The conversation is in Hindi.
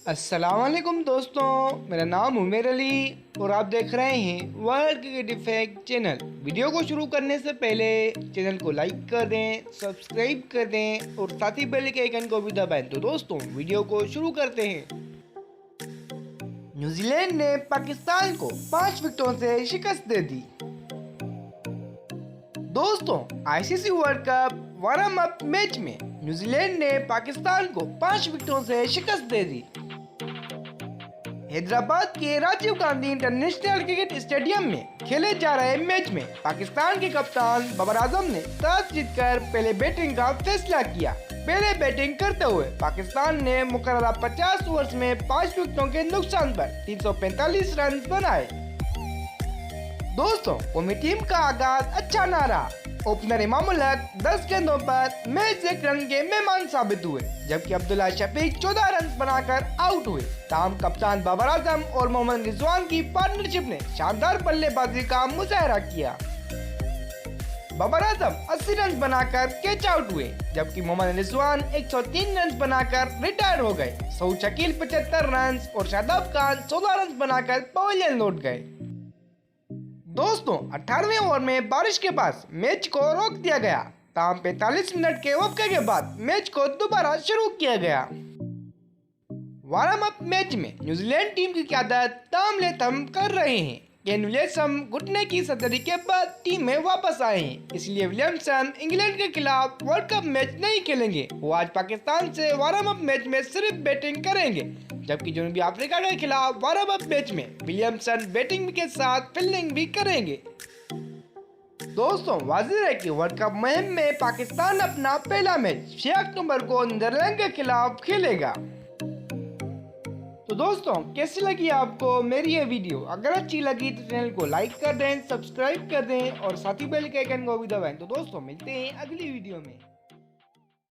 अस्सलामुअलैकुम दोस्तों, मेरा नाम उमेर अली और आप देख रहे हैं world cricket effect channel. Video को शुरू करने से पहले चैनल को लाइक कर दें, सब्सक्राइब कर दें और साथ ही बेल के आइकन को भी दबाएं। तो दोस्तों वीडियो को शुरू करते हैं। न्यूजीलैंड ने पाकिस्तान को 5 विकेटों से शिकस्त दे दी। दोस्तों ICC world cup warm up match में न्यूजीलैंड ने पाकिस्तान को 5 विकेटों से शिकस्त दे दी। हैदराबाद के Rajiv Gandhi international cricket stadium में खेले जा रहे मैच में पाकिस्तान के कप्तान बाबर आजम ने टॉस जीतकर पहले बैटिंग का फैसला किया। पहले बैटिंग करते हुए पाकिस्तान ने मुकर्ररा 50 ओवर्स में 5 विकेटों के नुकसान पर 345 रन बनाए। दोस्तों कौमी टीम का आगाज अच्छा न रहा। ओपनर इमाम उल हक 10 गेंदों पर मैच 1 रन के मेहमान साबित हुए, जबकि अब्दुल्ला शफीक 14 रन बनाकर आउट हुए। ताहम कप्तान बाबर आजम और मोहम्मद रिजवान की पार्टनरशिप ने शानदार बल्लेबाजी का मुजाहरा किया। बाबर आजम 80 रन बनाकर कैच आउट हुए, जबकि मोहम्मद रिजवान 103 रन बनाकर रिटायर हो गए। सऊद शकील 75 रन और शादाब खान 16 रन बनाकर पवेलियन लौट गए। दोस्तों 18वें ओवर में बारिश के बाद मैच को रोक दिया गया। ताहम 45 मिनट के वक्फे के बाद मैच को दोबारा शुरू किया गया। वार्म अप मैच में न्यूजीलैंड टीम की क़यादत टॉम लैथम कर रहे हैं। केन विलियमसन घुटने की सर्जरी के बाद टीम में वापस आए हैं, इसलिए विलियमसन इंग्लैंड के खिलाफ वर्ल्ड कप मैच नहीं खेलेंगे। वो आज पाकिस्तान से वार्म अप मैच में सिर्फ बैटिंग करेंगे, जबकि जनूबी अफ्रीका के खिलाफ वार्म अप मैच में विलियमसन बैटिंग के साथ फील्डिंग भी करेंगे। दोस्तों वाजिब है कि वर्ल्ड कप मुहिम में पाकिस्तान अपना पहला मैच 6 अक्टूबर को नीदरलैंड के खिलाफ खेलेगा। तो दोस्तों कैसी लगी आपको मेरी ये वीडियो? अगर अच्छी लगी तो चैनल को लाइक कर दें, सब्सक्राइब कर दें और साथ ही बेल के आइकन को भी दबाएं। तो दोस्तों मिलते हैं अगली वीडियो में।